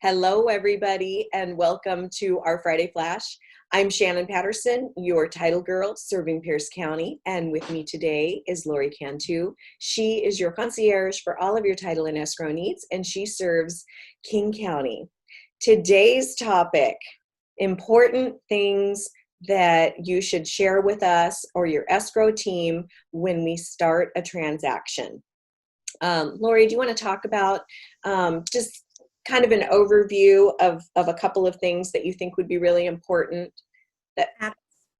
Hello, everybody, and welcome to our Friday Flash. I'm Shannon Patterson, your title girl serving Pierce County, and with me today is Lori Cantu. She is your concierge for all of your title and escrow needs, and she serves King County. Today's topic, important things that you should share with us or your escrow team when we start a transaction. Lori, do you want to talk about just kind of an overview of a couple of things that you think would be really important?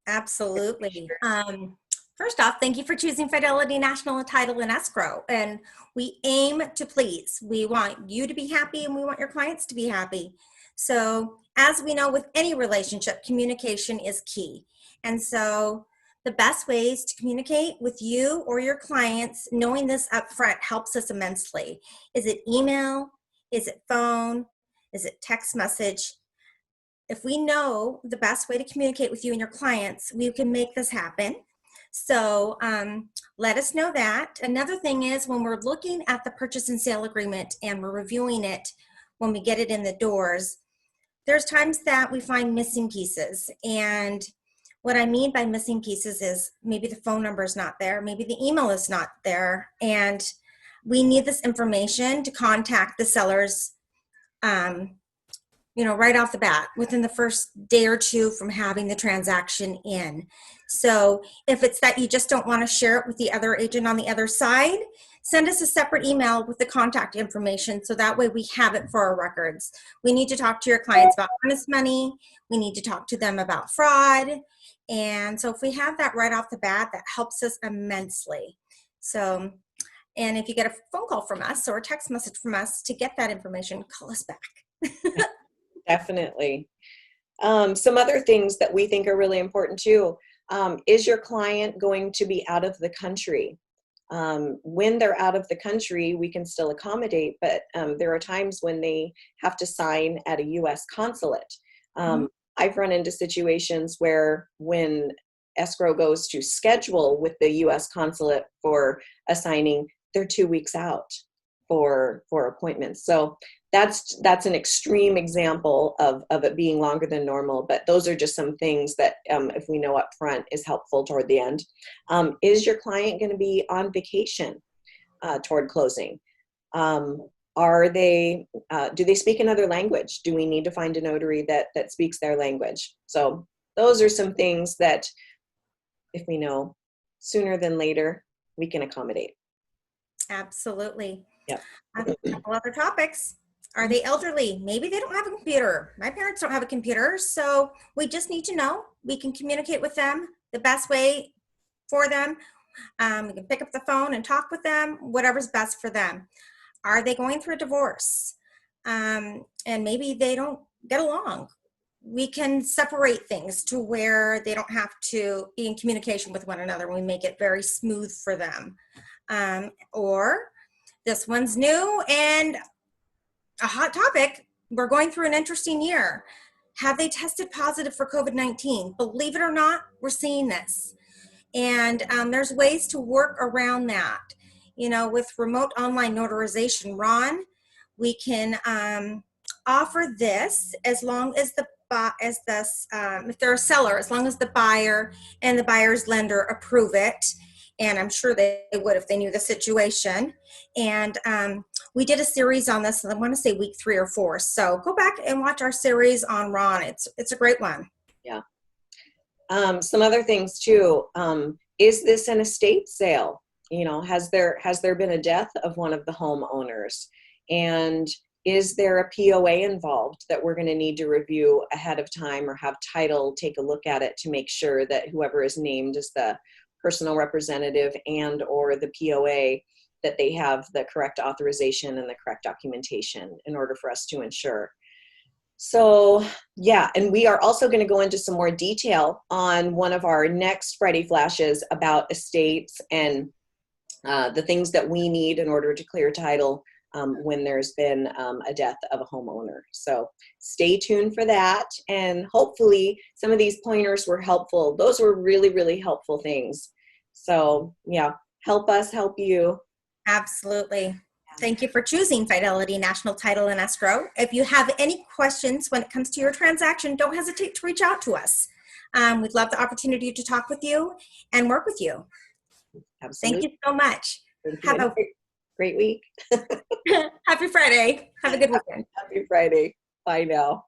Absolutely. First off, thank you for choosing Fidelity National Title and Escrow. And we aim to please. We want you to be happy and we want your clients to be happy. So as we know with any relationship, communication is key. And so the best ways to communicate with you or your clients, knowing this up front helps us immensely. Is it email? Is it phone? Is it text message? If we know the best way to communicate with you and your clients, we can make this happen. So let us know that. Another thing is when we're looking at the purchase and sale agreement and we're reviewing it when we get it in the doors, there's times that we find missing pieces. And what I mean by missing pieces is maybe the phone number is not there, maybe the email is not there, and we need this information to contact the sellers right off the bat within the first day or two from having the transaction in. So if it's that you just don't want to share it with the other agent on the other side, send us a separate email with the contact information so that way we have it for our records. We need to talk to your clients about honest money. We need to talk to them about fraud. And so if we have that right off the bat, that helps us immensely. So, and if you get a phone call from us or a text message from us to get that information, call us back. Definitely. Some other things that we think are really important too. Is your client going to be out of the country? When they're out of the country, we can still accommodate, but there are times when they have to sign at a U.S. consulate. I've run into situations where when escrow goes to schedule with the U.S. consulate for a signing, they're 2 weeks out for appointments. So that's an extreme example of it being longer than normal, but those are just some things that if we know up front is helpful toward the end. Is your client going to be on vacation toward closing? Do they speak another language? Do we need to find a notary that speaks their language? So those are some things that if we know sooner than later, we can accommodate. Absolutely. Yep. A couple other topics. Are they elderly? Maybe they don't have a computer. My parents don't have a computer, so we just need to know. We can communicate with them the best way for them. We can pick up the phone and talk with them, whatever's best for them. Are they going through a divorce? And maybe they don't get along. We can separate things to where they don't have to be in communication with one another. We make it very smooth for them. Or this one's new and a hot topic. We're going through an interesting year. Have they tested positive for COVID-19? Believe it or not, we're seeing this. And there's ways to work around that. With remote online notarization, Ron, we can offer this as long as if they're a seller, as long as the buyer and the buyer's lender approve it. And I'm sure they would if they knew the situation. And we did a series on this, and I want to say week 3 or 4. So go back and watch our series on Ron. It's a great one. Yeah. Some other things too. Is this an estate sale? Has there been a death of one of the homeowners? And is there a POA involved that we're going to need to review ahead of time or have title take a look at it to make sure that whoever is named as the personal representative and or the POA, that they have the correct authorization and the correct documentation in order for us to ensure. So yeah, and we are also going to go into some more detail on one of our next Friday flashes about estates and the things that we need in order to clear title when there's been a death of a homeowner. So stay tuned for that. And hopefully some of these pointers were helpful. Those were really, really helpful things. So yeah, help us help you. Absolutely. Thank you for choosing Fidelity National Title and Escrow. If you have any questions when it comes to your transaction, don't hesitate to reach out to us. We'd love the opportunity to talk with you and work with you. Absolutely. Thank you so much. Thank you. Have a Great week. happy Friday. Have a good weekend. Happy Friday. Bye now.